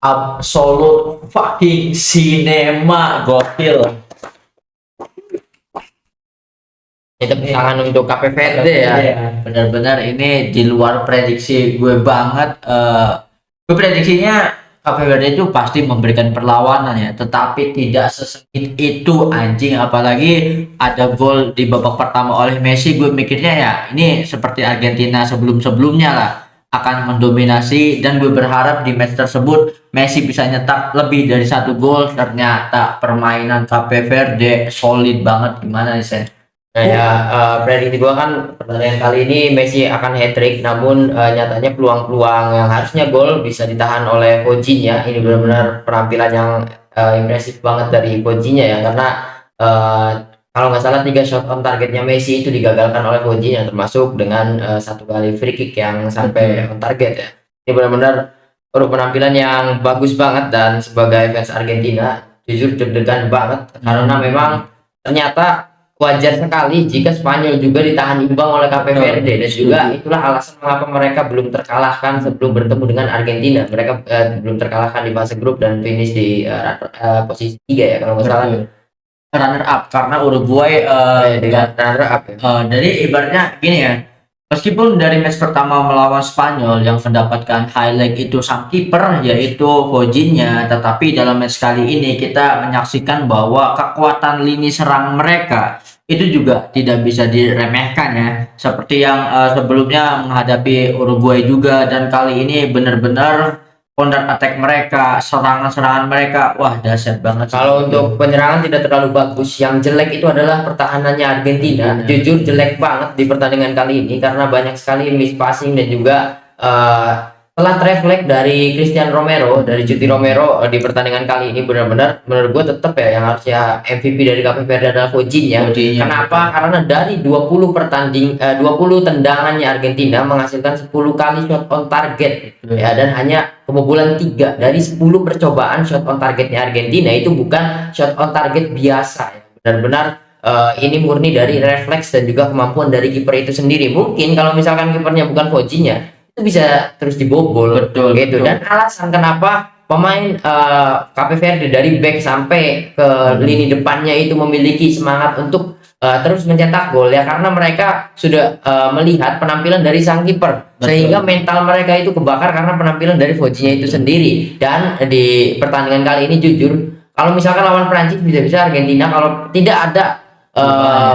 absolute fucking cinema gokil. Itu pasangan untuk Cape Verde ya. Iya, benar-benar ini di luar prediksi gue banget. Gue prediksinya Cape Verde itu pasti memberikan perlawanan ya, tetapi tidak sesengit itu anjing. Apalagi ada gol di babak pertama oleh Messi, gue mikirnya ya ini seperti Argentina sebelum-sebelumnya lah, akan mendominasi, dan gue berharap di match tersebut Messi bisa nyetak lebih dari satu gol. Ternyata permainan Cape Verde solid banget. Gimana nih Sen? Kayak prediksi gua kan pertandingan kali ini Messi akan hat-trick, namun nyatanya peluang-peluang yang harusnya gol bisa ditahan oleh Coutinho. Ini benar-benar penampilan yang impresif banget dari Coutinho ya, karena eh, kalau nggak salah 3 shot on targetnya Messi itu digagalkan oleh Coutinho, termasuk dengan satu kali free kick yang sampai on target ya. Ini benar-benar penampilan yang bagus banget, dan sebagai fans Argentina jujur deg-degan banget karena memang ternyata wajar sekali jika Spanyol juga ditahan imbang oleh Cape Verde, dan juga itulah alasan mengapa mereka belum terkalahkan sebelum bertemu dengan Argentina. Mereka belum terkalahkan di fase grup dan finish di posisi 3 ya kalau nggak salah. Runner up karena Uruguay Dengan runner up ya. jadi ibaratnya gini ya, meskipun dari match pertama melawan Spanyol yang mendapatkan highlight itu sang kiper yaitu Coutinho, tetapi dalam match kali ini kita menyaksikan bahwa kekuatan lini serang mereka itu juga tidak bisa diremehkan ya, seperti yang sebelumnya menghadapi Uruguay juga, dan kali ini benar-benar counter attack mereka, serangan-serangan mereka, wah dahsyat banget sih. Kalau untuk penyerangan tidak terlalu bagus, yang jelek itu adalah pertahanannya Argentina. Jujur jelek banget di pertandingan kali ini karena banyak sekali miss passing, dan juga telat refleks dari Christian Romero, dari Cuti Romero di pertandingan kali ini. Benar-benar menurut gue tetap ya yang harusnya MVP dari Cape Verde adalah Coutinho. Kenapa? Karena dari 20 tendangannya Argentina menghasilkan 10 kali shot on target ya, dan hanya kebobolan 3 dari 10 percobaan shot on targetnya Argentina itu bukan shot on target biasa ya. Benar-benar ini murni dari refleks dan juga kemampuan dari kiper itu sendiri. Mungkin kalau misalkan kipernya bukan Coutinho, itu bisa terus dibobol. Betul, gitu. betul. Dan alasan kenapa pemain Cape Verde dari back sampai ke lini depannya itu memiliki semangat untuk terus mencetak gol ya, karena mereka sudah melihat penampilan dari sang kiper, sehingga mental mereka itu kebakar karena penampilan dari Coutinho itu sendiri. Dan di pertandingan kali ini jujur, kalau misalkan lawan Prancis bisa-bisa Argentina kalau tidak ada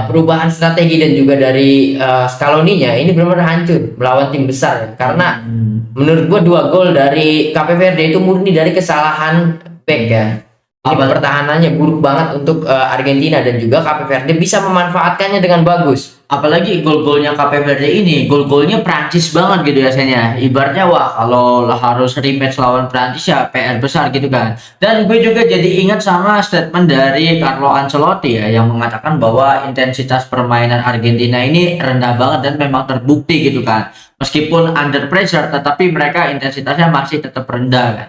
perubahan strategi dan juga dari Scaloni-nya, ini benar-benar hancur melawan tim besar ya. Karena menurut gua 2 gol dari Cape Verde itu murni dari kesalahan back ya. Ini pertahanannya buruk banget untuk Argentina, dan juga Cape Verde bisa memanfaatkannya dengan bagus. Apalagi gol-golnya Cape Verde ini, gol-golnya Prancis banget gitu biasanya. Ibaratnya wah kalau harus rematch lawan Prancis ya PR besar gitu kan. Dan gue juga jadi ingat sama statement dari Carlo Ancelotti ya, yang mengatakan bahwa intensitas permainan Argentina ini rendah banget dan memang terbukti gitu kan. Meskipun under pressure, tetapi mereka intensitasnya masih tetap rendah kan.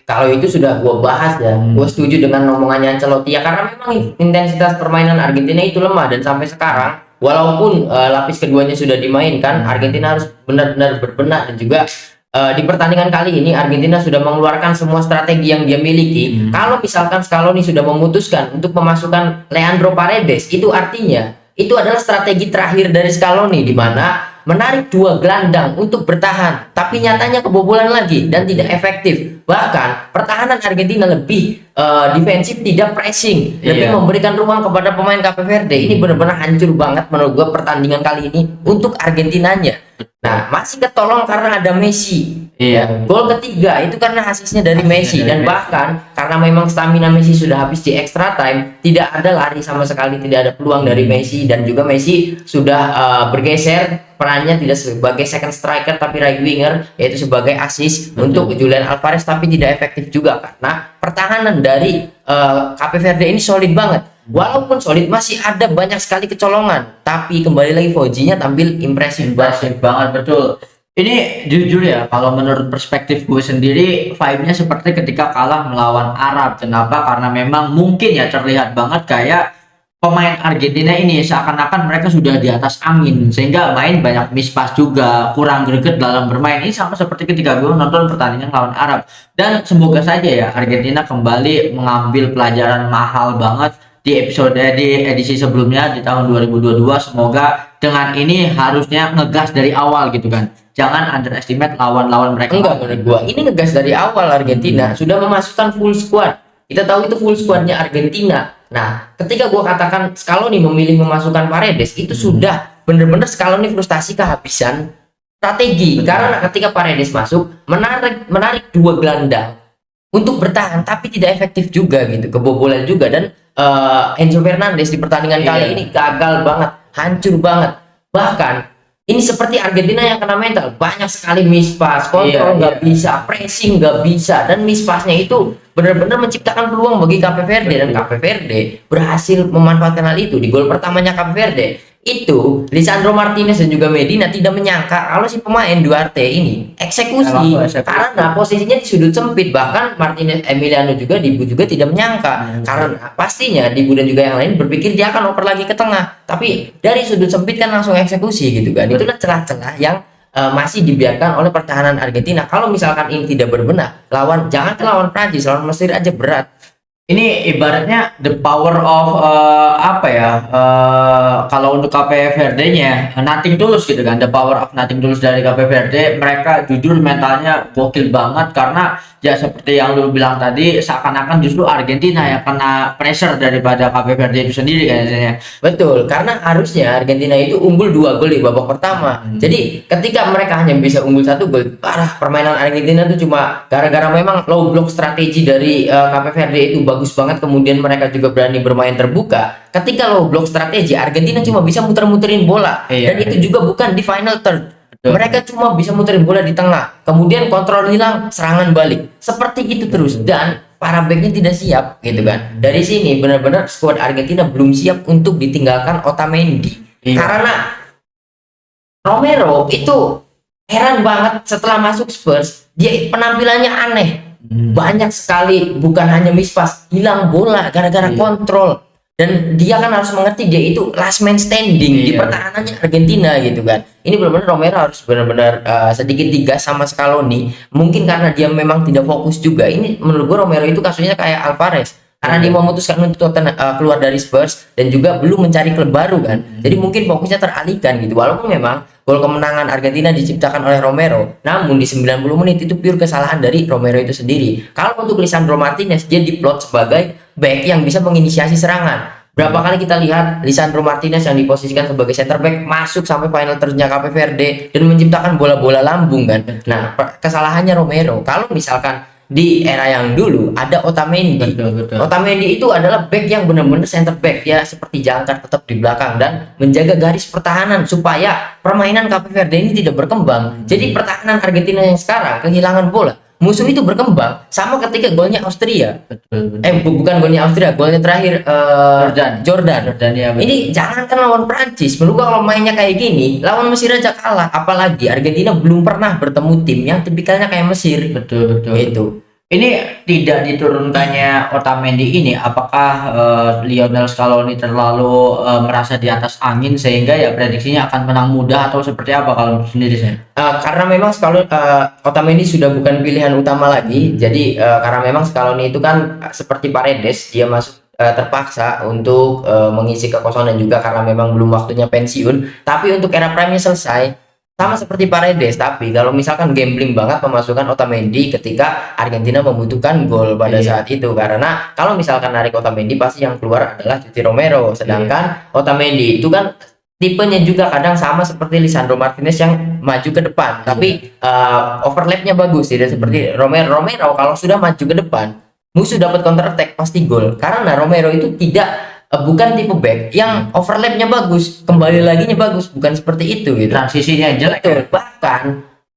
Kalau itu sudah gua bahas ya, gua setuju dengan omongannya Ancelotti ya, karena memang intensitas permainan Argentina itu lemah, dan sampai sekarang walaupun lapis keduanya sudah dimainkan, Argentina harus benar-benar berbenah. Dan juga di pertandingan kali ini Argentina sudah mengeluarkan semua strategi yang dia miliki. Kalau misalkan Scaloni sudah memutuskan untuk memasukkan Leandro Paredes, itu artinya itu adalah strategi terakhir dari Scaloni, di mana menarik 2 gelandang untuk bertahan, tapi nyatanya kebobolan lagi dan tidak efektif. Bahkan pertahanan Argentina lebih defensif, tidak pressing, lebih memberikan ruang kepada pemain Cape Verde. Ini benar-benar hancur banget menurut gue pertandingan kali ini untuk Argentinanya. Nah, masih ketolong karena ada Messi. Gol ketiga itu karena asisnya dari Messi, dan bahkan karena memang stamina Messi sudah habis di extra time, tidak ada lari sama sekali, tidak ada peluang dari Messi, dan juga Messi sudah bergeser perannya tidak sebagai second striker tapi right winger, yaitu sebagai asis untuk Julian Alvarez, tapi tidak efektif juga karena pertahanan dari Cape Verde ini solid banget. Walaupun solid, masih ada banyak sekali kecolongan, tapi kembali lagi Coutinho tampil impresif banget. Betul. Ini jujur ya, kalau menurut perspektif gue sendiri, vibe-nya seperti ketika kalah melawan Arab. Kenapa? Karena memang mungkin ya terlihat banget kayak pemain Argentina ini seakan-akan mereka sudah di atas angin sehingga main banyak mispas juga, kurang greget dalam bermain. Ini sama seperti ketika gue nonton pertandingan lawan Arab. Dan semoga saja ya Argentina kembali mengambil pelajaran mahal banget di edisi sebelumnya di tahun 2022. Semoga dengan ini harusnya ngegas dari awal gitu kan. Jangan underestimate lawan-lawan mereka. Enggak, menurut gua ini ngegas dari awal. Argentina sudah memasukkan full squad. Kita tahu itu full squadnya Argentina. Nah, ketika gua katakan Scaloni memilih memasukkan Paredes, itu sudah bener-bener Scaloni frustasi kehabisan strategi. Betul. Karena ketika Paredes masuk, menarik dua gelandang untuk bertahan, tapi tidak efektif juga gitu, kebobolan juga. Dan Enzo Fernandez di pertandingan kali Iya. ini gagal banget, hancur banget. Bahkan ini seperti Argentina yang kena mental, banyak sekali mispas, kontrol Iya, nggak iya. bisa, pressing nggak bisa, dan mispasnya itu benar-benar menciptakan peluang bagi Cape Verde. Dan Cape Verde berhasil memanfaatkan hal itu. Di gol pertamanya Cape Verde itu Lisandro Martinez dan juga Medina tidak menyangka kalau si pemain Duarte ini eksekusi, Langsung eksekusi. karena posisinya di sudut sempit. Bahkan Martinez, Emiliano juga, Dibu juga tidak menyangka, karena pastinya Dibu dan juga yang lain berpikir dia akan oper lagi ke tengah, tapi dari sudut sempit kan langsung eksekusi gitu kan. Itulah celah-celah yang masih dibiarkan oleh pertahanan Argentina. Kalau misalkan ini tidak berbenah, jangan ke lawan Prancis, lawan Mesir aja berat. Ini ibaratnya the power of apa ya? Kalau untuk Cape Verde-nya nothing tulus gitu kan. The power of nothing tulus dari Cape Verde, mereka jujur mentalnya gokil banget karena ya seperti yang lu bilang tadi, seakan-akan justru Argentina yang kena pressure daripada Cape Verde itu sendiri kayaknya. Betul, karena harusnya Argentina itu unggul 2 gol di babak pertama. Jadi ketika mereka hanya bisa unggul 1 gol, parah permainan Argentina itu cuma gara-gara memang low block strategi dari Cape Verde itu bagus banget. Kemudian mereka juga berani bermain terbuka. Ketika low block strategi, Argentina cuma bisa muter-muterin bola. Iya. Dan itu juga bukan di final third. Betul. Mereka cuma bisa muterin bola di tengah, kemudian kontrol hilang, serangan balik, seperti itu terus. Dan para backnya tidak siap gitu kan. Dari sini benar-benar skuad Argentina belum siap untuk ditinggalkan Otamendi. Iya. Karena Romero itu heran banget setelah masuk Spurs, dia penampilannya aneh. Banyak sekali, bukan hanya mispas, hilang bola gara-gara Iya. kontrol. Dan dia kan harus mengerti dia itu last man standing di Iya. pertahanannya Argentina gitu kan. Ini benar-benar Romero harus benar-benar sedikit digas sama Scaloni. Mungkin karena dia memang tidak fokus juga. Ini menurut gue Romero itu kasusnya kayak Alvarez. Karena dia memutuskan untuk keluar dari Spurs dan juga belum mencari klub baru kan. Jadi mungkin fokusnya teralihkan gitu. Walaupun memang gol kemenangan Argentina diciptakan oleh Romero, namun di 90 menit itu pure kesalahan dari Romero itu sendiri. Kalau untuk Lisandro Martinez, dia diplot sebagai back yang bisa menginisiasi serangan. Berapa kali kita lihat Lisandro Martinez yang diposisikan sebagai center back masuk sampai final third-nya Cape Verde dan menciptakan bola-bola lambung kan. Nah, kesalahannya Romero. Kalau misalkan di era yang dulu ada Otamendi. Betul. Otamendi itu adalah back yang benar-benar center back, ya seperti jangkar tetap di belakang dan menjaga garis pertahanan supaya permainan Cape Verde ini tidak berkembang. Jadi pertahanan Argentina yang sekarang kehilangan bola, musuh itu berkembang sama ketika golnya Austria. Betul. Bukan golnya Austria, golnya terakhir Jordan. Ya, betul. Ini jangan kan lawan Prancis. Menurut gua kalau mainnya kayak gini, lawan Mesir aja kalah. Apalagi Argentina belum pernah bertemu tim yang tipikalnya kayak Mesir. Betul. Gitu. Ini tidak diturunkannya Otamendi ini, apakah Lionel Scaloni terlalu merasa di atas angin sehingga ya prediksinya akan menang mudah atau seperti apa kalau sendiri saya? Karena memang Otamendi sudah bukan pilihan utama lagi. Jadi karena memang Scaloni itu kan seperti Paredes, dia masuk terpaksa untuk mengisi kekosongan dan juga karena memang belum waktunya pensiun. Tapi untuk era prime-nya selesai. Sama seperti Paredes, tapi kalau misalkan gambling banget memasukkan Otamendi ketika Argentina membutuhkan gol pada saat itu, karena kalau misalkan narik Otamendi pasti yang keluar adalah Cuti Romero, sedangkan Otamendi itu kan tipenya juga kadang sama seperti Lisandro Martinez yang maju ke depan, tapi overlapnya bagus, tidak seperti Romero. Kalau sudah maju ke depan, musuh dapat counter attack pasti gol, karena Romero itu bukan tipe back yang overlapnya bagus, kembali laginya bagus, bukan seperti itu gitu. Transisinya jelek. Betul. Bahkan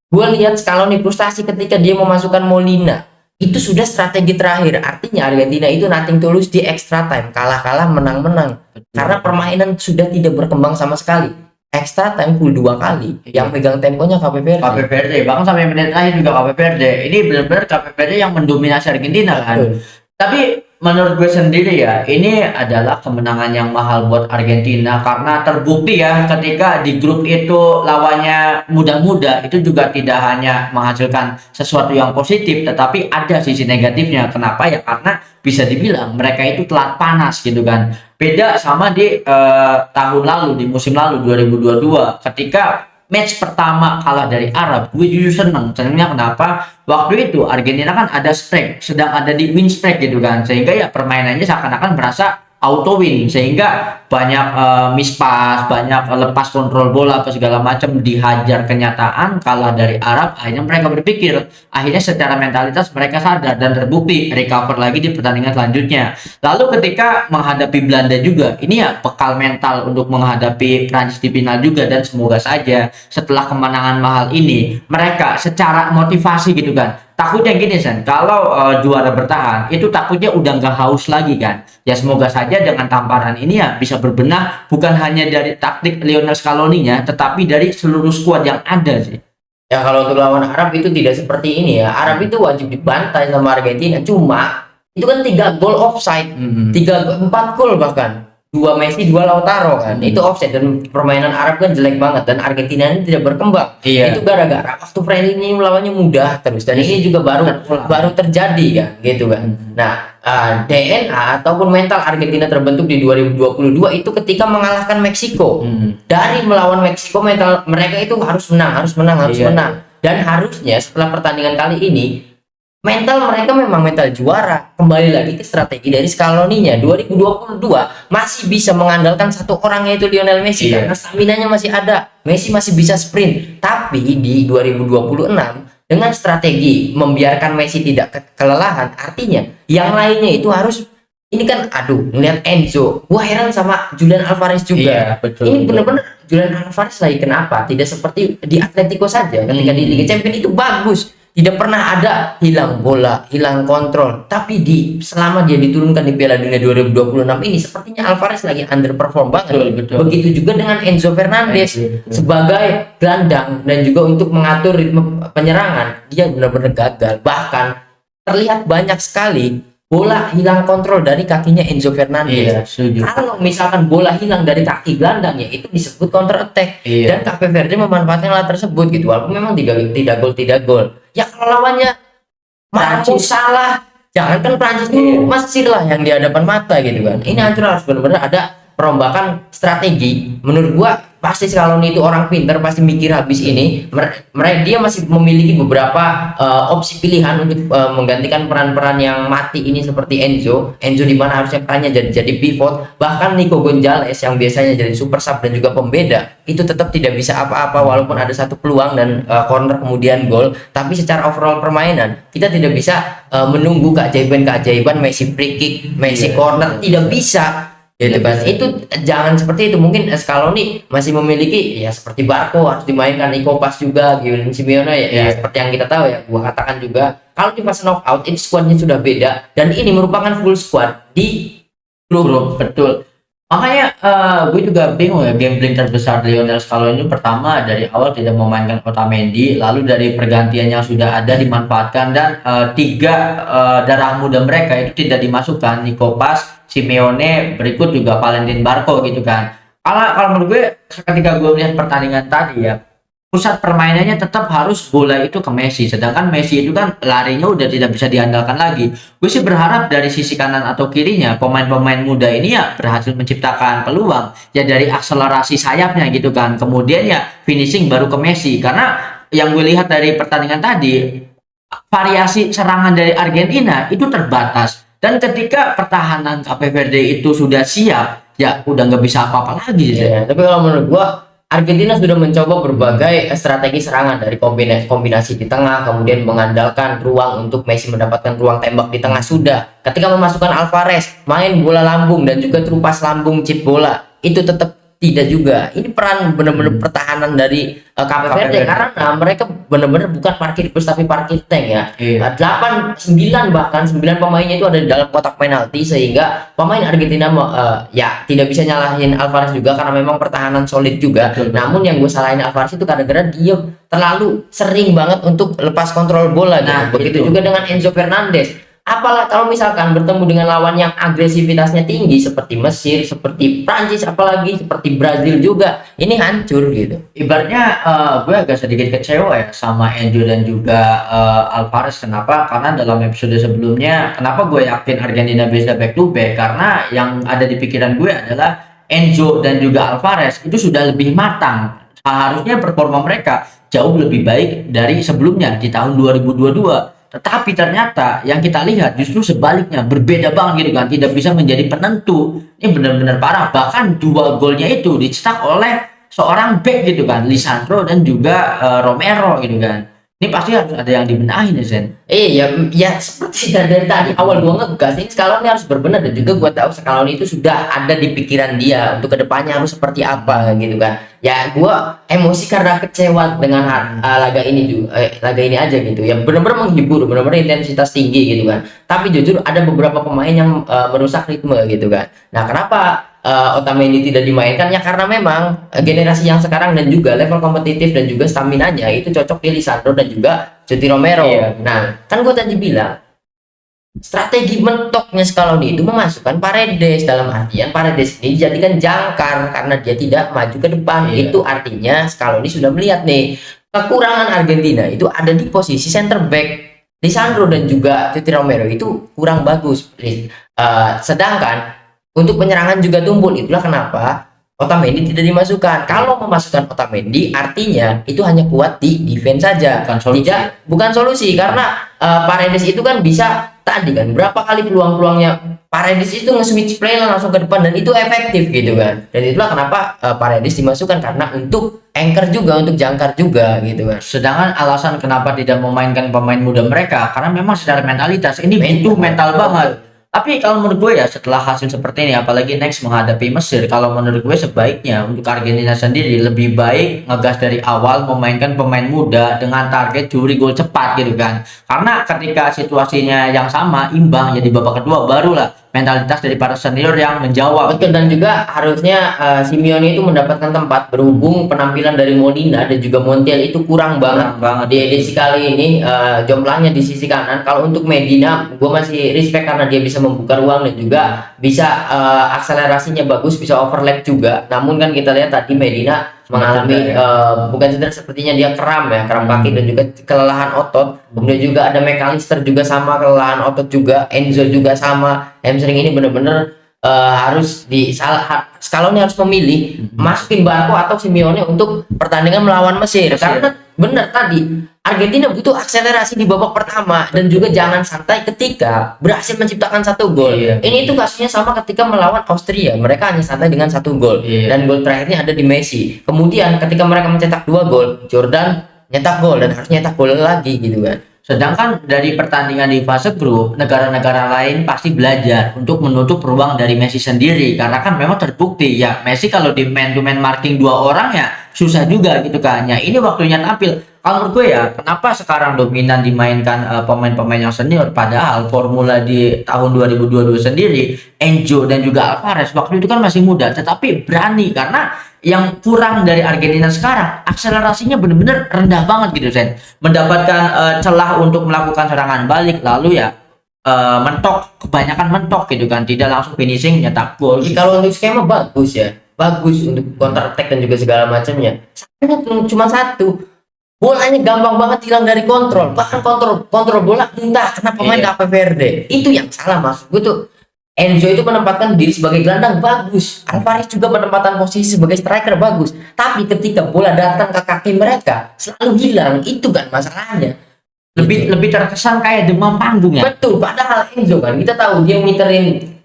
gue lihat Scaloni frustasi ketika dia memasukkan Molina. Itu sudah strategi terakhir. Artinya Argentina itu nothing tulus di extra time, kalah-kalah menang-menang. Karena permainan sudah tidak berkembang sama sekali. Extra time full 2 kali. Yang pegang temponya Cape Verde. Cape Verde, bahkan sampai menit terakhir juga Cape Verde. Ini benar-benar Cape Verde yang mendominasi Argentina kan. Betul. Tapi menurut gue sendiri ya, ini adalah kemenangan yang mahal buat Argentina karena terbukti ya ketika di grup itu lawannya muda-muda itu juga tidak hanya menghasilkan sesuatu yang positif, tetapi ada sisi negatifnya. Kenapa ya? Karena bisa dibilang mereka itu telat panas gitu kan. Beda sama di tahun lalu, di musim lalu 2022 ketika match pertama kalah dari Arab, gue jujur senengnya kenapa? Waktu itu Argentina kan ada streak, sedang ada di win streak gitu kan, sehingga ya permainannya seakan-akan berasa auto win, sehingga banyak miss pass, banyak lepas kontrol bola apa segala macam, dihajar kenyataan kalah dari Arab. Akhirnya mereka berpikir, akhirnya secara mentalitas mereka sadar dan terbukti recover lagi di pertandingan selanjutnya. Lalu ketika menghadapi Belanda juga, ini ya bekal mental untuk menghadapi Prancis di final juga, dan semoga saja setelah kemenangan mahal ini mereka secara motivasi gitu kan. Takutnya gini Sen, kalau juara bertahan itu takutnya udah nggak haus lagi kan. Ya semoga saja dengan tamparan ini ya bisa berbenah bukan hanya dari taktik Lionel Scaloni-nya, tetapi dari seluruh skuad yang ada sih. Ya kalau untuk lawan Arab itu tidak seperti ini ya. Arab itu wajib dibantai sama Argentina. Cuma itu kan 3 gol offside, 4 gol bahkan. 2 Messi, 2 Lautaro kan. Itu offside, dan permainan Arab kan jelek banget dan Argentina ini tidak berkembang. Iya. Itu gara-gara waktu friendly ini lawannya mudah terus, dan ini juga baru terjadi kan gitu kan. Nah, DNA ataupun mental Argentina terbentuk di 2022 itu ketika mengalahkan Meksiko. Dari melawan Meksiko, mental mereka itu harus menang. Iya. Menang. Dan harusnya setelah pertandingan kali ini mental mereka memang mental juara. Kembali lagi ke strategi dari Scaloni-nya. 2022 masih bisa mengandalkan satu orang, yaitu Lionel Messi. Iya. Karena stamina-nya masih ada. Messi masih bisa sprint. Tapi di 2026 dengan strategi membiarkan Messi tidak kelelahan, artinya yang lainnya itu harus, ini kan ngeliat Enzo, gua heran sama Julian Alvarez juga. Iya, betul, Ini betul. benar-benar Julian Alvarez lagi kenapa tidak seperti di Atletico saja ketika di Liga Champions itu bagus. Tidak pernah ada hilang bola, hilang kontrol. Tapi selama dia diturunkan di Piala Dunia 2026 ini, sepertinya Alvarez lagi underperform banget. Betul. Begitu juga dengan Enzo Fernandez sebagai gelandang dan juga untuk mengatur ritme penyerangan, dia benar-benar gagal. Bahkan terlihat banyak sekali bola hilang kontrol dari kakinya Enzo Fernandez. Iya, setuju. Kalau misalkan bola hilang dari kaki gelandangnya, itu disebut counter attack. Iya. Dan Cape Verde memanfaatkan hal tersebut gitu. Walaupun memang tidak gol. Ya kalau lawannya Prancis, Salah, jangankan Prancis dulu, Mesir lah yang di hadapan mata gitu kan. Ini harus benar-benar ada perombakan strategi. Menurut gua pasti Scaloni itu orang pintar, pasti mikir habis ini. Dia masih memiliki beberapa opsi pilihan untuk menggantikan peran-peran yang mati ini, seperti Enzo di mana harusnya perannya jadi pivot. Bahkan Nico Gonzalez yang biasanya jadi super sub dan juga pembeda itu tetap tidak bisa apa-apa walaupun ada satu peluang dan corner kemudian gol. Tapi secara overall permainan kita tidak bisa menunggu keajaiban Messi free kick, Messi corner, tidak bisa. Gitu kan. Itu jangan seperti itu. Mungkin Scaloni masih memiliki ya seperti Barco harus dimainkan, Nico Pas juga, Giulio Simeone ya seperti yang kita tahu ya, gua katakan juga kalau di fase knockout itu squadnya sudah beda, dan ini merupakan full squad di grup. Betul. Makanya gue juga bingung ya, gambling terbesar Lionel Scaloni pertama dari awal tidak memainkan Otamendi, lalu dari pergantian yang sudah ada dimanfaatkan, dan 3 darah muda mereka itu tidak dimasukkan, Nico Pas, Simeone, berikut juga Valentin Barco gitu kan. Kalau menurut gue ketika gue melihat pertandingan tadi ya, pusat permainannya tetap harus bola itu ke Messi, sedangkan Messi itu kan larinya udah tidak bisa diandalkan lagi. Gue sih berharap dari sisi kanan atau kirinya pemain-pemain muda ini ya berhasil menciptakan peluang ya dari akselerasi sayapnya gitu kan, kemudian ya finishing baru ke Messi. Karena yang gue lihat dari pertandingan tadi, variasi serangan dari Argentina itu terbatas, dan ketika pertahanan Cape Verde itu sudah siap ya udah nggak bisa apa-apa lagi sih. Tapi kalau menurut gua Argentina sudah mencoba berbagai strategi serangan, dari kombinasi di tengah, kemudian mengandalkan ruang untuk Messi mendapatkan ruang tembak di tengah sudah. Ketika memasukkan Alvarez, main bola lambung dan juga terupas lambung chip bola, itu tetap tidak juga. Ini peran benar-benar pertahanan dari Cape Verde, karena mereka benar-benar bukan parkir bus tapi parkir tank ya. 8, 9 bahkan 9 pemainnya itu ada di dalam kotak penalti, sehingga pemain Argentina ya tidak bisa nyalahin Alvarez juga karena memang pertahanan solid juga. Namun yang gue salahin Alvarez itu gara-gara dia terlalu sering banget untuk lepas kontrol bola gitu. Begitu juga dengan Enzo Fernandez. Apalah kalau misalkan bertemu dengan lawan yang agresivitasnya tinggi seperti Mesir, seperti Prancis, apalagi seperti Brazil juga, ini hancur gitu. Ibaratnya gue agak sedikit kecewa ya sama Enzo dan juga Alvarez. Kenapa? Karena dalam episode sebelumnya, kenapa gue yakin Argentina bisa back to back? Karena yang ada di pikiran gue adalah Enzo dan juga Alvarez itu sudah lebih matang. Seharusnya performa mereka jauh lebih baik dari sebelumnya di tahun 2022. Tetapi ternyata yang kita lihat justru sebaliknya, berbeda banget gitu kan, tidak bisa menjadi penentu. Ini benar-benar parah. Bahkan dua golnya itu dicetak oleh seorang back gitu kan, Lisandro dan juga Romero gitu kan. Ini pasti harus ada yang dibenahi nih, Sen. Ya seperti dari tadi awal gua ngegas ini Scaloni harus berbenah, dan juga gua tahu Scaloni itu sudah ada di pikiran dia untuk kedepannya harus seperti apa gitu kan. Ya gua emosi karena kecewa dengan laga ini juga, laga ini aja gitu ya, benar-benar menghibur, benar-benar intensitas tinggi gitu kan. Tapi jujur ada beberapa pemain yang merusak ritme gitu kan. Nah, kenapa Otamendi tidak dimainkan? Ya karena memang generasi yang sekarang dan juga level kompetitif dan juga stamina-nya itu cocok di Lisandro dan juga Cuti Romero. Iya. Nah, kan gue tadi bilang strategi mentoknya Scaloni itu memasukkan Paredes, dalam artian Paredes ini dijadikan jangkar karena dia tidak maju ke depan. Iya. Itu artinya Scaloni sudah melihat nih kekurangan Argentina itu ada di posisi center back. Lisandro dan juga Cuti Romero itu kurang bagus. Sedangkan untuk penyerangan juga tumpul, itulah kenapa Otamendi tidak dimasukkan. Kalau memasukkan Otamendi artinya itu hanya kuat di defense saja, Bukan solusi. bukan solusi, karena Paredes itu kan bisa tadi kan berapa kali peluang-peluangnya Paredes itu nge-switch play langsung ke depan dan itu efektif gitu kan. Dan itulah kenapa Paredes dimasukkan, karena untuk anchor juga, untuk jangkar juga gitu kan. Sedangkan alasan kenapa tidak memainkan pemain muda mereka karena memang secara mentalitas ini butuh mental Mental. banget. Tapi kalau menurut gue ya, setelah hasil seperti ini, apalagi next menghadapi Mesir, kalau menurut gue sebaiknya untuk Argentina sendiri lebih baik ngegas dari awal, memainkan pemain muda dengan target curi gol cepat gitu kan. Karena ketika situasinya yang sama, imbang ya di babak kedua, barulah mentalitas dari para senior yang menjawab. Betul, dan juga harusnya Simeone itu mendapatkan tempat, berhubung penampilan dari Molina dan juga Montiel itu kurang banget. Kurang banget. Di edisi kali ini jomblangnya di sisi kanan. Kalau untuk Medina, gue masih respect karena dia bisa membuka ruang dan juga bisa akselerasinya bagus, bisa overlap juga. Namun kan kita lihat tadi Medina mengalami bukan cedera, sepertinya dia kram kaki dan juga kelelahan otot. Kemudian juga ada McAllister juga sama kelelahan otot juga, Enzo juga sama hamstring. Ini benar-benar harus Scaloni harus memilih masukin Barco atau Simeone untuk pertandingan melawan Mesir. Karena benar tadi Argentina butuh akselerasi di babak pertama dan juga jangan santai ketika berhasil menciptakan satu gol. Iya. Ini tuh kasusnya sama ketika melawan Austria, mereka hanya santai dengan satu gol. Iya. Dan gol terakhirnya ada di Messi. Kemudian ketika mereka mencetak 2 gol, Jordan nyetak gol dan harus nyetak gol lagi gitu kan. Sedangkan dari pertandingan di fase grup, negara-negara lain pasti belajar untuk menutup ruang dari Messi sendiri. Karena kan memang terbukti ya, Messi kalau di man-to-man marking 2 orang ya susah juga gitu kan. Ya ini waktunya tampil. Kalau menurut gue ya, kenapa sekarang dominan dimainkan pemain-pemain yang senior, padahal formula di tahun 2022 sendiri, Enzo dan juga Alvarez waktu itu kan masih muda, tetapi berani. Karena yang kurang dari Argentina sekarang, akselerasinya benar-benar rendah banget gitu, Sen. Mendapatkan celah untuk melakukan serangan balik, lalu ya kebanyakan mentok gitu kan, tidak langsung finishing nyetak gol. Kalau untuk skema bagus ya, bagus untuk counter attack dan juga segala macamnya. Cuma satu, bolanya gampang banget hilang dari kontrol, bahkan kontrol bola entah kena pemain Cape Verde. Itu yang salah maksud gue tuh. Enzo itu menempatkan diri sebagai gelandang bagus, Alvarez juga menempatkan posisi sebagai striker bagus, tapi ketika bola datang ke kaki mereka selalu hilang. Itu kan masalahnya. Lebih terkesan kayak demam panggung ya. Betul, padahal Enzo kan kita tahu dia ngiterin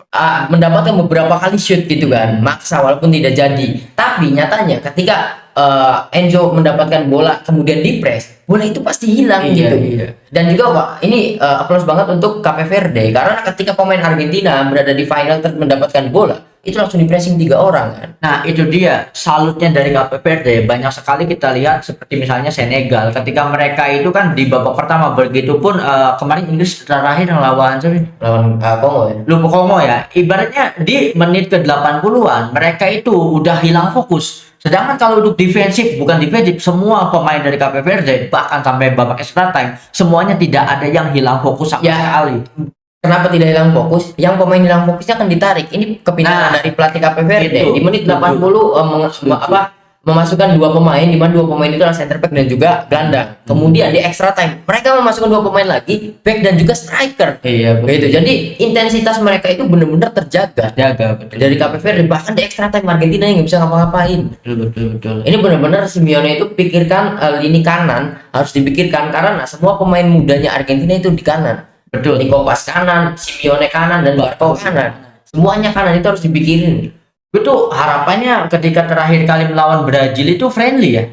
mendapatkan beberapa kali shoot gitu kan, maksa walaupun tidak jadi. Tapi nyatanya ketika Enzo mendapatkan bola kemudian di press, bola itu pasti hilang gitu. Iya. Dan juga Pak, ini applause banget untuk Cape Verde, karena ketika pemain Argentina berada di final mendapatkan bola, itu langsung di pressing 3 orang kan. Nah itu dia salutnya dari Cape Verde. Banyak sekali kita lihat seperti misalnya Senegal, ketika mereka itu kan di babak pertama, begitupun kemarin Inggris terakhir lawan Kongo ya. Lupa Kongo ya, ibaratnya di menit ke 80-an mereka itu udah hilang fokus. Sedangkan kalau untuk defensif, bukan defensif, semua pemain dari Cape Verde bahkan sampai babak extra time semuanya tidak ada yang hilang fokus sama sekali. Kenapa tidak hilang fokus? Yang pemain hilang fokusnya akan ditarik. Ini kepintaran Nah, dari pelatih Cape Verde. itu, Di menit setuju. 80 memasukkan dua pemain, di mana dua pemain itu adalah center back dan juga gelandang. Kemudian di extra time mereka memasukkan dua pemain lagi, back dan juga striker. Iya, betul. Gitu. Jadi intensitas mereka itu benar-benar terjaga. Jaga, betul. Dari Cape Verde, bahkan di extra time Argentina yang nggak bisa ngapa-ngapain. Betul. Ini benar-benar Simeone itu pikirkan lini kanan harus dipikirkan karena semua pemain mudanya Argentina itu di kanan. Betul. Nico Pas kanan, Simeone kanan, dan Barco kanan. Semuanya kanan itu harus dipikirin. Itu harapannya ketika terakhir kali melawan Brazil itu friendly ya.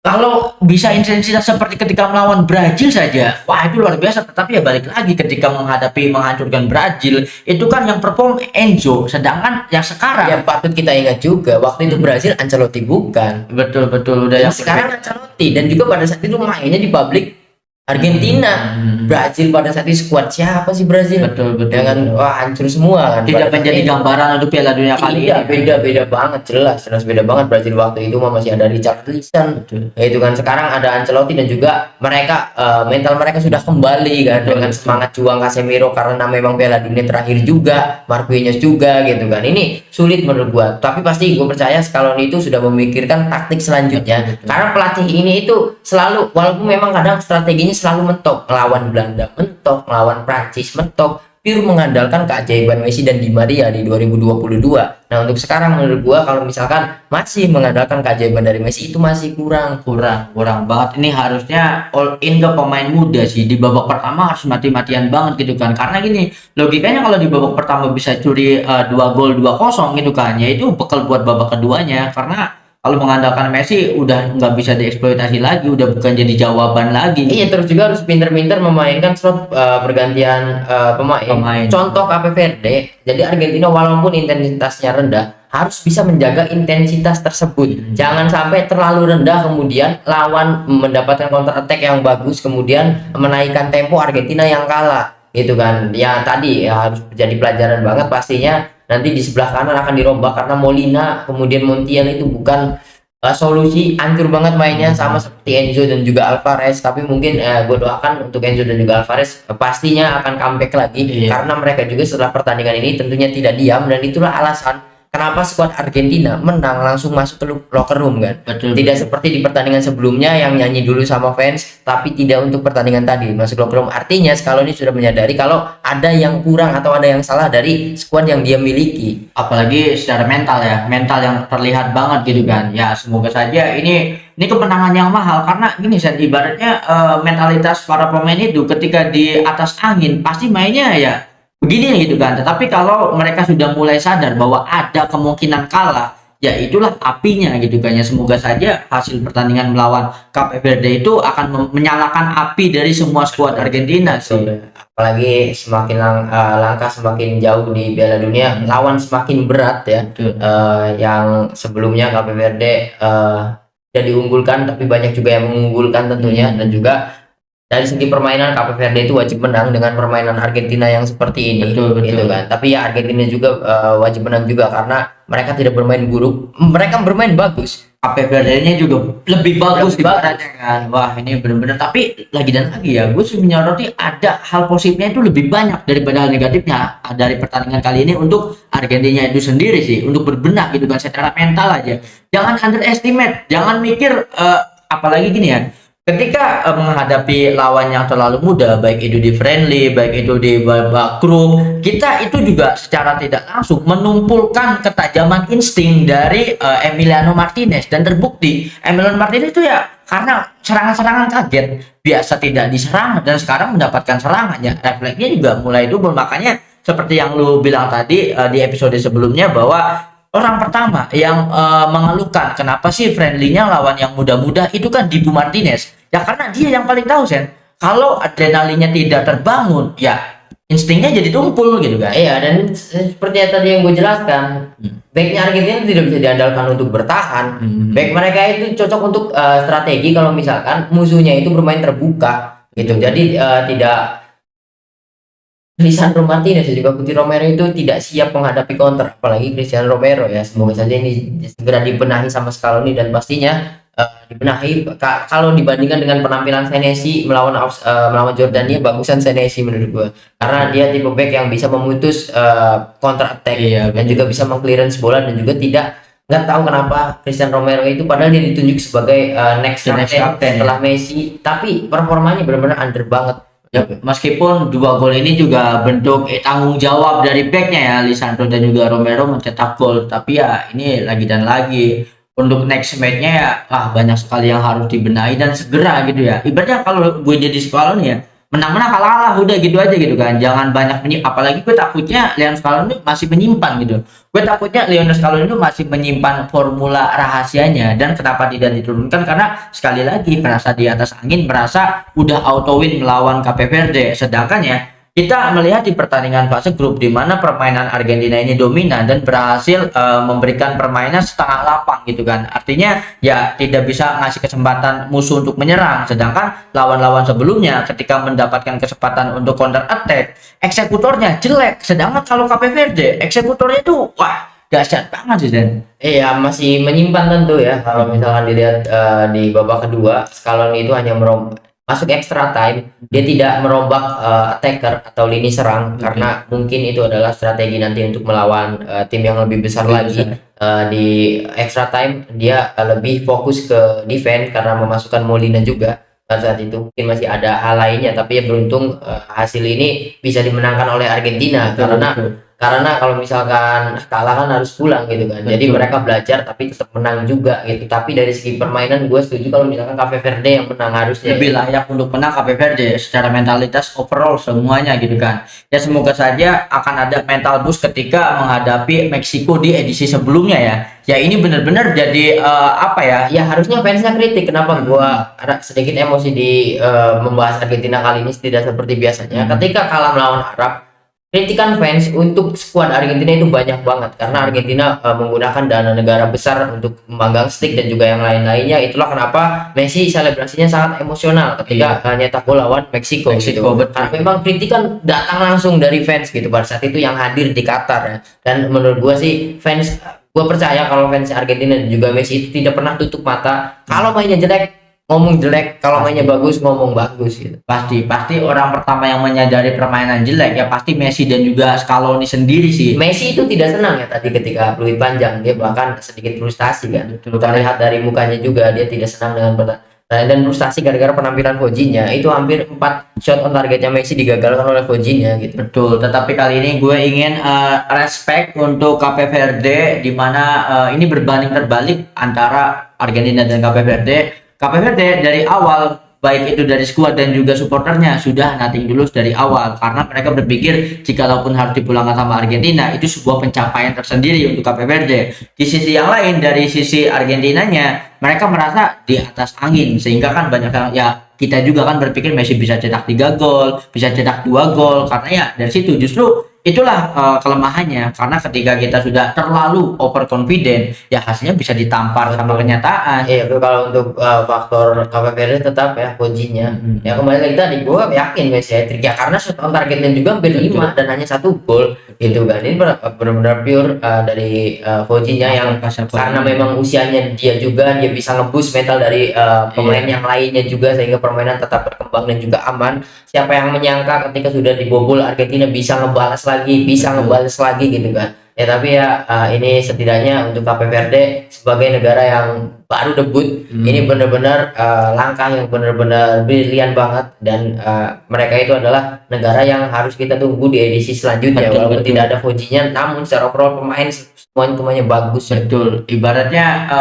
Kalau bisa intensitas seperti ketika melawan Brazil saja, wah itu luar biasa. Tetapi ya balik lagi ketika menghancurkan Brazil, itu kan yang perform Enzo, sedangkan yang sekarang Yang patut kita ingat juga, waktu itu Brazil Ancelotti bukan. betul udah yang Sekarang Ancelotti, dan juga pada saat itu mainnya di publik Argentina. Brazil pada saat itu skuad siapa sih Brazil? betul. Dengan wah hancur semua kan. Tidak Pada menjadi saat itu. gambaran untuk Piala Dunia kali Iya, ini. beda banget, jelas beda banget. Brazil waktu itu masih ada Richarlison. Betul. Ya, itu kan sekarang ada Ancelotti dan juga mereka mental mereka sudah kembali kan dengan semangat juang Casemiro karena memang Piala Dunia terakhir juga, Marquinhos juga gitu kan. Ini sulit menurut gua, tapi pasti gue percaya Scaloni itu sudah memikirkan taktik selanjutnya. Karena pelatih ini itu selalu, walaupun memang kadang strateginya selalu mentok, melawan Belanda mentok, melawan Prancis mentok, pure mengandalkan keajaiban Messi dan Di Maria di 2022. Nah, untuk sekarang menurut gua kalau misalkan masih mengandalkan keajaiban dari Messi itu masih kurang banget. Ini harusnya all in ke pemain muda sih. Di babak pertama harus mati-matian banget gitu kan. Karena gini, logikanya kalau di babak pertama bisa curi 2 gol 2-0 gitu kan, ya itu bekal buat babak keduanya. Karena kalau mengandalkan Messi udah nggak bisa dieksploitasi lagi, udah bukan jadi jawaban lagi. Iya, terus juga harus pinter-pinter memainkan slot pergantian pemain. Contoh Cape Verde. Jadi Argentina walaupun intensitasnya rendah, harus bisa menjaga intensitas tersebut. Jangan sampai terlalu rendah kemudian lawan mendapatkan counter attack yang bagus kemudian menaikkan tempo Argentina yang kalah. Gitu kan. Ya tadi ya, harus jadi pelajaran banget pastinya. Nanti di sebelah kanan akan dirombak karena Molina kemudian Montiel itu bukan solusi, hancur banget mainnya sama seperti Enzo dan juga Alvarez. Tapi mungkin gue doakan untuk Enzo dan juga Alvarez pastinya akan comeback lagi. Karena mereka juga setelah pertandingan ini tentunya tidak diam, dan itulah alasan kenapa skuad Argentina menang langsung masuk ke locker room kan. Tidak seperti di pertandingan sebelumnya yang nyanyi dulu sama fans, tapi tidak untuk pertandingan tadi masuk locker room. Artinya Scaloni sudah menyadari kalau ada yang kurang atau ada yang salah dari skuad yang dia miliki. Apalagi secara mental ya, mental yang terlihat banget gitu kan. Ya semoga saja ini kemenangan yang mahal, karena gini Sen, ibaratnya mentalitas para pemain itu ketika di atas angin pasti mainnya ya begini gitu kan. Tetapi kalau mereka sudah mulai sadar bahwa ada kemungkinan kalah, ya itulah apinya gitu kan. Ya semoga saja hasil pertandingan melawan Cape Verde itu akan menyalakan api dari semua skuad Argentina sih. Apalagi semakin langkah semakin jauh di Piala Dunia, lawan semakin berat ya. Yang sebelumnya Cape Verde jadi diunggulkan, tapi banyak juga yang mengunggulkan tentunya. Dan juga dari segi permainan Cape Verde itu wajib menang dengan permainan Argentina yang seperti ini. Betul. Gitu kan. Tapi ya Argentina juga wajib menang juga karena mereka tidak bermain buruk, mereka bermain bagus. Cape Verde-nya juga lebih bagus Lebih ibaratnya kan. Wah ini benar-benar, tapi lagi dan lagi ya gue sih menyoroti ada hal positifnya itu lebih banyak daripada hal negatifnya dari pertandingan kali ini untuk Argentina itu sendiri sih, untuk berbenah gitu kan secara mental aja. Jangan underestimate, jangan mikir apalagi gini ya. Ketika menghadapi lawan yang terlalu muda, baik itu di friendly, baik itu di babak grup, kita itu juga secara tidak langsung menumpulkan ketajaman insting dari Emiliano Martinez, dan terbukti Emiliano Martinez itu ya karena serangan-serangan kaget, biasa tidak diserang dan sekarang mendapatkan serangannya, refleksnya juga mulai double. Makanya seperti yang lu bilang tadi di episode sebelumnya, bahwa orang pertama yang mengeluhkan kenapa sih friendly-nya lawan yang muda-muda itu kan Dibu Martinez. Ya karena dia yang paling tahu Sen, kalau adrenalinnya tidak terbangun, ya instingnya jadi tumpul gitu kan. Iya, dan seperti yang tadi yang gue jelaskan, backnya Argentina tidak bisa diandalkan untuk bertahan. Back mereka itu cocok untuk strategi kalau misalkan musuhnya itu bermain terbuka gitu. Jadi tidak Lisandro Martinez dan juga Cuti Romero itu tidak siap menghadapi counter, apalagi Cristiano Romero ya. Semoga saja ini segera dibenahi sama Scaloni dan pastinya dibenahi. Kalau dibandingkan dengan penampilan Senesi melawan Jordania, bagusan Senesi menurut gua karena dia tipe back yang bisa memutus counter attack Iya, dan juga bisa meng-clearance bola dan juga nggak tahu kenapa Christian Romero itu padahal dia ditunjuk sebagai next The next captain captain, setelah Messi, tapi performanya benar-benar under banget. ya, meskipun 2 gol ini juga bentuk tanggung jawab dari backnya ya, Lisandro dan juga Romero mencetak gol, tapi ya ini lagi dan lagi untuk next matchnya ya, banyak sekali yang harus dibenahi dan segera gitu ya. Ibaratnya kalau gue jadi Scaloni ya, menang-menang kalah-kalah udah gitu aja gitu kan, jangan banyak apalagi gue takutnya Leon Scaloni masih menyimpan gitu. Gue takutnya Lionel Scaloni itu masih menyimpan formula rahasianya, dan kenapa tidak diturunkan karena sekali lagi merasa di atas angin, merasa udah auto win melawan Cape Verde. Sedangkan ya kita melihat di pertandingan fase grup di mana permainan Argentina ini dominan dan berhasil memberikan permainan setengah lapang gitu kan. Artinya ya tidak bisa ngasih kesempatan musuh untuk menyerang. Sedangkan lawan-lawan sebelumnya ketika mendapatkan kesempatan untuk counter attack, eksekutornya jelek. Sedangkan kalau Cape Verde eksekutornya itu wah dahsyat banget sih Dan. Iya, masih menyimpan tentu ya. Kalau misalkan dilihat di babak kedua, Scaloni itu hanya masuk extra time, dia tidak merombak attacker atau lini serang karena mungkin itu adalah strategi nanti untuk melawan tim yang lebih besar lagi. Di extra time dia lebih fokus ke defense karena memasukkan Molina juga pada saat itu. Mungkin masih ada hal lainnya, tapi ya beruntung hasil ini bisa dimenangkan oleh Argentina karena kalau misalkan kalah kan harus pulang gitu kan. Jadi Betul. mereka belajar tapi tetap menang juga gitu. Tapi dari segi permainan gue setuju kalau misalkan Cape Verde yang menang harusnya. Lebih layak untuk menang Cape Verde secara mentalitas overall semuanya gitu kan. Ya semoga saja akan ada mental boost ketika menghadapi Meksiko di edisi sebelumnya ya. Ya ini benar-benar jadi apa ya? Ya harusnya fansnya kritik kenapa gua ada sedikit emosi di membahas Argentina kali ini tidak seperti biasanya. Ketika kalah melawan Arab, kritikan fans untuk skuad Argentina itu banyak banget karena Argentina menggunakan dana negara besar untuk memanggang stick dan juga yang lain-lainnya. Itulah kenapa Messi selebrasinya sangat emosional ketika nyetak gol lawan Meksiko gitu. Betul. Karena memang kritikan datang langsung dari fans gitu pada saat itu yang hadir di Qatar ya. Dan menurut gua sih gue percaya kalau fans Argentina dan juga Messi itu tidak pernah tutup mata. Kalau mainnya jelek ngomong jelek, kalau mainnya bagus ngomong bagus gitu. Pasti orang pertama yang menyadari permainan jelek ya pasti Messi dan juga Scaloni sendiri sih. Messi itu tidak senang ya tadi ketika peluit panjang, dia bahkan sedikit frustasi kan. Terlihat dari mukanya juga dia tidak senang dengan dan frustasi gara-gara penampilan Hojinya. Itu hampir 4 shot on targetnya Messi digagalkan oleh Hojinya gitu. Betul, tetapi kali ini gue ingin respect untuk Cape Verde, di mana ini berbanding terbalik antara Argentina dan Cape Verde. Cape Verde dari awal, baik itu dari skuad dan juga supporternya, sudah nothing tulus dari awal karena mereka berpikir jikalaupun harus dipulangkan sama Argentina itu sebuah pencapaian tersendiri untuk Cape Verde. Di sisi yang lain, dari sisi Argentinanya, mereka merasa di atas angin sehingga kan banyak yang ya kita juga kan berpikir Messi bisa cetak 3 gol, bisa cetak 2 gol karena ya dari situ justru itulah kelemahannya, karena ketika kita sudah terlalu overconfident ya hasilnya bisa ditampar sama kenyataan. Iya, itu kalau untuk faktor Cape Verde tetap ya Hojinya. Ya kembali lagi tadi gue yakin Messi hat-trick ya karena shot on targetnya juga hampir 5 dan hanya 1 gol gitu kan. Ini benar-benar pure dari Hojinya yang karena memang usianya dia juga, dia bisa nge-boost mental dari pemain yang lainnya juga sehingga permainan tetap berkembang dan juga aman. Siapa yang menyangka ketika sudah dibobol Argentina bisa ngebalas lagi gitu kan. Ya tapi ya ini setidaknya untuk Cape Verde sebagai negara yang baru debut ini benar-benar langkah yang benar-benar brilian banget dan mereka itu adalah negara yang harus kita tunggu di edisi selanjutnya. Walaupun tidak ada Hojinya, namun secara overall pemain semuanya bagus. Betul, ibaratnya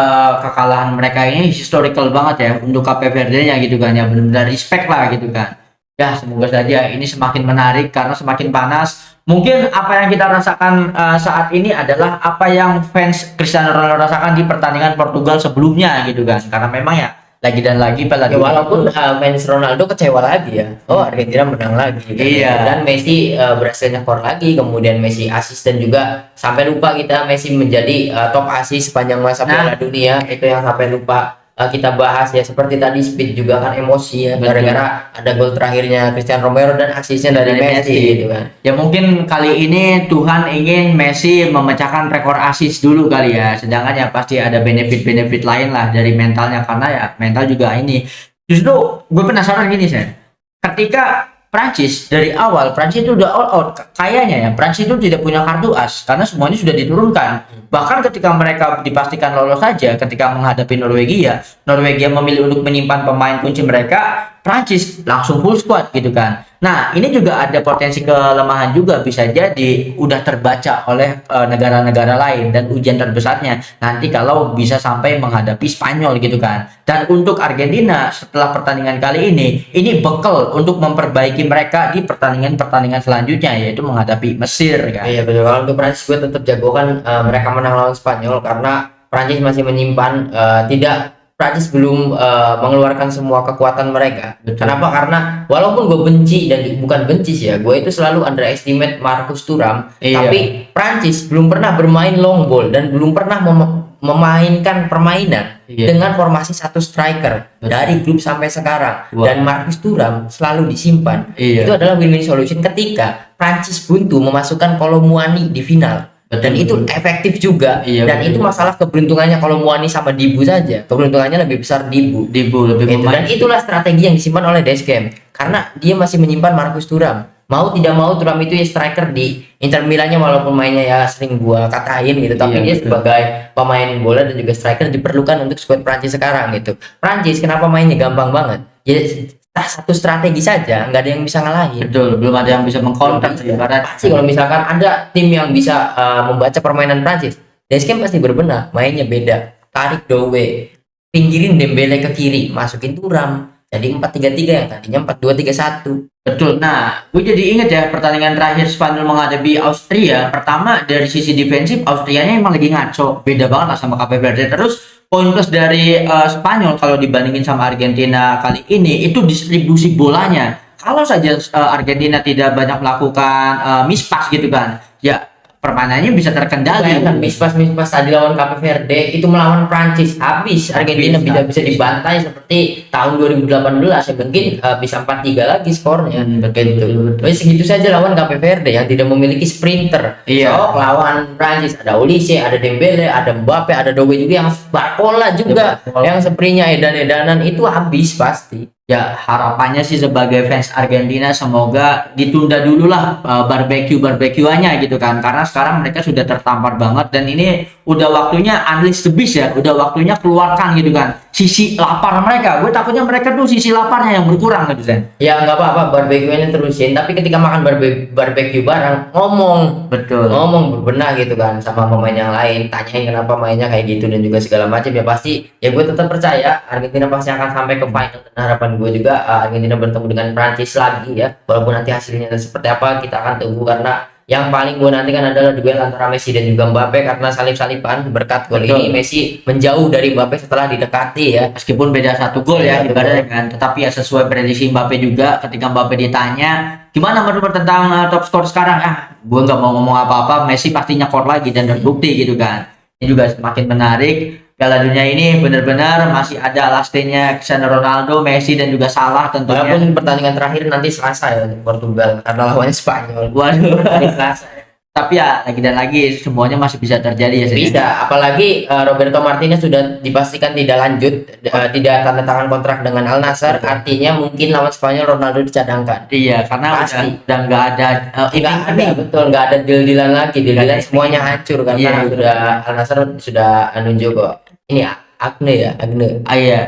kekalahan mereka ini historical banget ya untuk Cape Verde nya gitu kan, ya benar-benar respect lah gitu kan. Ya semoga saja ini semakin menarik karena semakin panas. Mungkin apa yang kita rasakan saat ini adalah apa yang fans Cristiano Ronaldo rasakan di pertandingan Portugal sebelumnya gitu kan, karena memang ya lagi dan lagi Ya, walaupun fans Ronaldo kecewa lagi ya, Argentina menang lagi gitu. Iya. Dan Messi berhasil nyekor lagi, kemudian Messi assist dan juga sampai lupa kita Messi menjadi top assist sepanjang masa Piala Dunia, itu yang sampai lupa kita bahas ya, seperti tadi Speed juga kan emosi ya, Betul. gara-gara ada gol terakhirnya Cristiano Romero dan asisnya dari Messi gitu kan. Ya mungkin kali ini Tuhan ingin Messi memecahkan rekor assist dulu kali ya. Sedangkan ya pasti ada benefit-benefit lain lah dari mentalnya, karena ya mental juga ini. Justru gue penasaran gini Sen. Ketika Prancis dari awal, Prancis itu udah all out. Kayaknya ya Prancis itu tidak punya kartu as karena semuanya sudah diturunkan. Bahkan ketika mereka dipastikan lolos saja ketika menghadapi Norwegia, Norwegia memilih untuk menyimpan pemain kunci mereka, Prancis langsung full squad gitu kan. Nah, ini juga ada potensi kelemahan juga, bisa jadi udah terbaca oleh negara-negara lain, dan ujian terbesarnya nanti kalau bisa sampai menghadapi Spanyol gitu kan. Dan untuk Argentina setelah pertandingan kali ini bekal untuk memperbaiki mereka di pertandingan-pertandingan selanjutnya, yaitu menghadapi Mesir kan. Iya betul. Kalau untuk Prancis gue tetap jagokan mereka menang lawan Spanyol, karena Prancis masih menyimpan tidak Prancis belum mengeluarkan semua kekuatan mereka. Betul. Kenapa? Karena walaupun gue benci, dan bukan benci sih ya, gue itu selalu underestimate Marcus Thuram, Iya. tapi Prancis belum pernah bermain long ball dan belum pernah memainkan permainan Iya. dengan formasi satu striker Betul. dari grup sampai sekarang. Wah. Dan Marcus Thuram selalu disimpan. Iya. Itu adalah win-win solution ketika Prancis buntu memasukkan Kolomuani di final. Dan itu efektif juga. Iya, Dan betul. itu masalah keberuntungannya Kolomuani sama Dibu saja. Keberuntungannya lebih besar Dibu. Dibu lebih Gitu. Dan itulah strategi yang disimpan oleh Deschamps, karena dia masih menyimpan Marcus Thuram. Mau tidak mau Thuram itu ya striker di Inter Milannya, walaupun mainnya ya sering gua katain gitu, tapi Iya, dia betul. sebagai pemain bola dan juga striker diperlukan untuk skuad Prancis sekarang gitu. Prancis kenapa mainnya gampang banget? Ya satu strategi saja, nggak ada yang bisa ngalahin. Betul, belum ada yang bisa mengkontak ibarat. Pasti kalau misalkan ada tim yang bisa membaca permainan Prancis, Deschamps pasti berbenah, mainnya beda. Tarik Doué, pinggirin Dembele ke kiri, masukin Thuram. Jadi 4-3-3 yang tadinya 4-2-3-1. Betul. Nah, gue jadi inget ya pertandingan terakhir Spanyol menghadapi Austria. Pertama dari sisi defensif, Austrianya emang lagi ngaco, beda banget lah sama Cape Verde. Terus poin plus dari Spanyol kalau dibandingin sama Argentina kali ini itu distribusi bolanya. Kalau saja Argentina tidak banyak melakukan mispas gitu kan, ya permainannya bisa terkendali. Bayangkan mispas tadi lawan Cape Verde itu melawan Prancis, habis Argentina bisa dibantai seperti tahun 2018 ya, mungkin bisa 4-3 lagi skornya. Betul. Tapi segitu saja lawan Cape Verde yang tidak memiliki sprinter. Iya. So, lawan Prancis ada Olise, ada Dembele, ada Mbappe, ada Doué juga yang Barcola juga, yang sprintnya edan-edanan, itu habis pasti. Ya harapannya sih sebagai fans Argentina semoga ditunda dulu lah barbeque-barbequeannya gitu kan, karena sekarang mereka sudah tertampar banget dan ini udah waktunya unleash the beast ya, udah waktunya keluarkan gitu kan sisi lapar mereka. Gue takutnya mereka tuh sisi laparnya yang berkurang gitu kan. Ya nggak apa-apa barbeque-nya terusin, tapi ketika makan barbecue bareng ngomong berbenah gitu kan sama pemain yang lain, tanyain kenapa mainnya kayak gitu dan juga segala macam. Ya pasti ya gue tetap percaya Argentina pasti akan sampai ke final, dan harapan gue juga Argentina bertemu dengan Prancis lagi ya, walaupun nanti hasilnya seperti apa kita akan tunggu, karena yang paling gue nantikan adalah duel antara Messi dan juga Mbappe, karena salip-salipan berkat gol ini Messi menjauh dari Mbappe setelah didekati ya, meskipun beda 1 gol ya Betul. ibaratnya kan, tetapi ya sesuai prediksi Mbappe juga. Ketika Mbappe ditanya gimana menurut tentang top skor sekarang, gue nggak mau ngomong apa-apa, Messi pasti nyekor lagi dan terbukti gitu kan. Ini juga semakin menarik. Piala Dunia ini benar-benar masih ada lastenya Cristiano Ronaldo, Messi dan juga Salah tentunya. walaupun pertandingan terakhir nanti Selasa ya untuk Portugal karena lawannya Spanyol. Waduh. Hari Selasa ya. Tapi ya lagi dan lagi semuanya masih bisa terjadi ya. Sen. Bisa, apalagi Roberto Martinez sudah dipastikan tidak lanjut, tidak tanda tangan kontrak dengan Al Nassr, artinya mungkin lawan Spanyol Ronaldo dicadangkan. Iya, karena Pasti. udah nggak ada Nggak ada, betul, nggak ada deal-dealan lagi, deal-dealan semuanya hancur karena Iya. sudah Al Nassr sudah nunjuk kok. Ini ya, Agne. iya,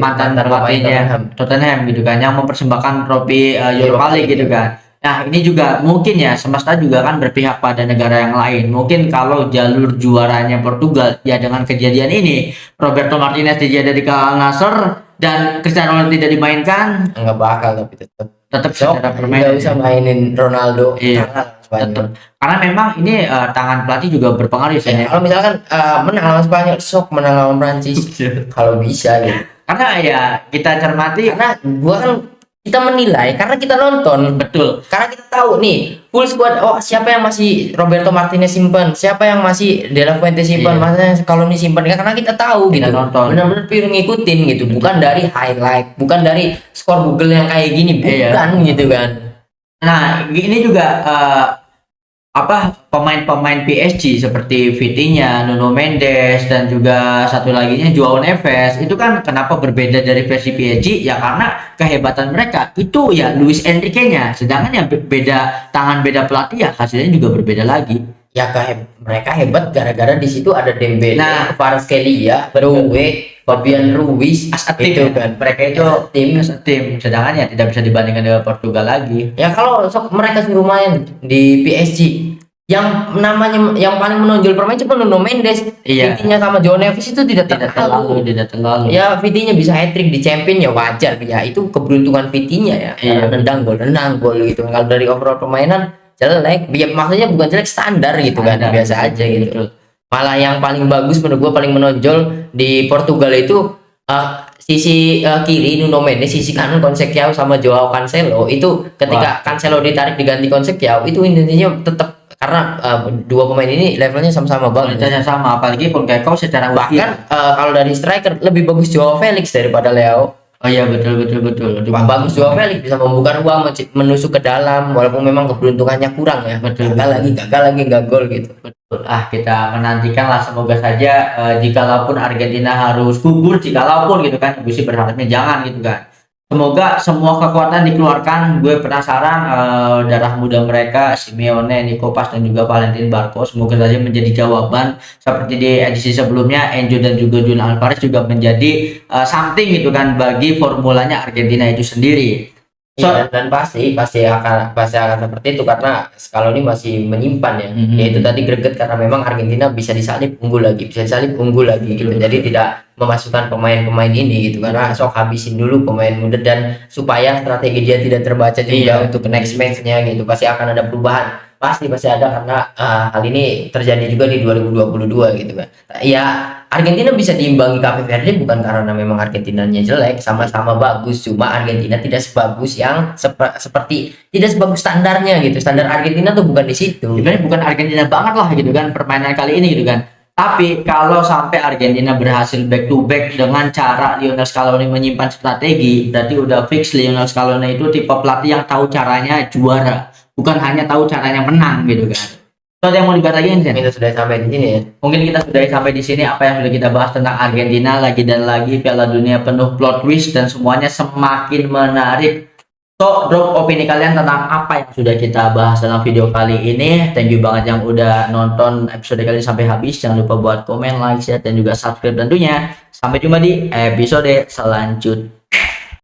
mantan pelatihnya Tottenham gitu kan, yang mempersembahkan trofi Europa League gitu kan. Nah ini juga mungkin ya semesta juga kan berpihak pada negara yang lain. Mungkin kalau jalur juaranya Portugal ya dengan kejadian ini Roberto Martinez tidak di Al Nassr dan Cristiano Ronaldo tidak dimainkan, nggak bakal, tapi tetap so, secara nggak permainan usah mainin Ronaldo. Iya. Kalah Spanyol. tetap. Karena memang ini tangan pelatih juga berpengaruh ya, Sen, Ya, ya. kalau misalkan menang lawan Spanyol, sok menang lawan Prancis kalau bisa gitu. Karena ya kita cermati Karena gua kan kita menilai karena kita nonton. Betul. Karena kita tahu nih full squad, oh siapa yang masih Roberto Martinez simpan, siapa yang masih De La Fuente simpan, Iya. masa kalau ini simpan, karena kita tahu Kita gitu. nonton. Benar-benar pure ngikutin gitu, bukan dari highlight, bukan dari skor Google yang kayak gini, Iya. bukan gitu kan. Nah, ini juga pemain-pemain PSG seperti Vitinha, Nuno Mendes, dan juga satu laginya Joao Neves itu kan kenapa berbeda dari versi PSG ya karena kehebatan mereka itu ya Luis Enrique-nya, sedangkan yang beda tangan beda pelatih ya hasilnya juga berbeda lagi. Ya mereka hebat gara-gara di situ ada Dembele, Nah, Kvaratskhelia, Doué, Fabian Ruiz, as a team itu ya, kan. mereka itu tim. as a team, sedangkan ya tidak bisa dibandingkan dengan Portugal lagi. Ya kalau mereka suruh main di PSG, yang namanya yang paling menonjol bermain cuma Nuno Mendes. Iya. Vitinha sama Joao Neves itu tidak terlalu. Tidak terlalu. Ya Vitinha bisa hat-trick di Champion ya wajar ya, itu keberuntungan Vitinha ya. Iya. Karena nendang gol gitu. Kalau dari overall permainan jelek, ya maksudnya bukan jelek, standar gitu kan, Standar. biasa aja gitu. Betul. Malah yang paling bagus menurut gua, paling menonjol di Portugal itu sisi kiri Nuno Mendes, sisi kanan Conceição sama Joao Cancelo. Itu ketika Cancelo ditarik diganti Conceição, itu intinya tetap, karena dua pemain ini levelnya sama-sama bagus. Kualitasnya sama, apalagi Conceição secara Bahkan kalau dari striker lebih bagus Joao Felix daripada Leo. Oh iya, betul. Bagus Joao Felix, bisa membuka ruang, menusuk ke dalam, walaupun memang keberuntungannya kurang ya. Betul. Gagal lagi nggak gol gitu. Betul. Kita menantikan lah, semoga saja jikalaupun Argentina harus gugur, jikalaupun gitu kan, gue sih berharapnya jangan gitu kan. Semoga semua kekuatan dikeluarkan. Gue penasaran darah muda mereka, Simeone, Nico Pas, dan juga Valentin Barco, semoga saja menjadi jawaban seperti di edisi sebelumnya. Enzo dan juga Julian Alvarez juga menjadi something gitu kan bagi formulanya Argentina itu sendiri. Iya, dan pasti akan seperti itu karena Scaloni masih menyimpan ya. Yaitu tadi greget karena memang Argentina bisa disalip unggul lagi gitu. Jadi tidak memasukkan pemain-pemain ini gitu karena sok habisin dulu pemain muda, dan supaya strategi dia tidak terbaca juga untuk next match-nya gitu. Pasti akan ada perubahan. Pasti ada, karena hal ini terjadi juga di 2022 gitu kan. Ya Argentina bisa diimbangi Cape Verde bukan karena memang Argentinanya jelek, sama-sama bagus, cuma Argentina tidak sebagus yang seperti tidak sebagus standarnya gitu. Standar Argentina tuh bukan di situ. Sebenarnya bukan Argentina banget lah gitu kan permainan kali ini gitu kan. Tapi kalau sampai Argentina berhasil back to back dengan cara Lionel Scaloni menyimpan strategi, berarti udah fix Lionel Scaloni itu tipe pelatih yang tahu caranya juara, bukan hanya tahu caranya menang gitu kan. Ada yang mau dibahas lagi nih, Sen? Kita sudah sampai di sini ya. Mungkin kita sudah sampai di sini apa yang sudah kita bahas tentang Argentina, lagi dan lagi Piala Dunia penuh plot twist dan semuanya semakin menarik. So, drop opini kalian tentang apa yang sudah kita bahas dalam video kali ini. Thank you banget yang udah nonton episode kali ini sampai habis. Jangan lupa buat komen, like, share, dan juga subscribe tentunya. Sampai jumpa di episode selanjutnya.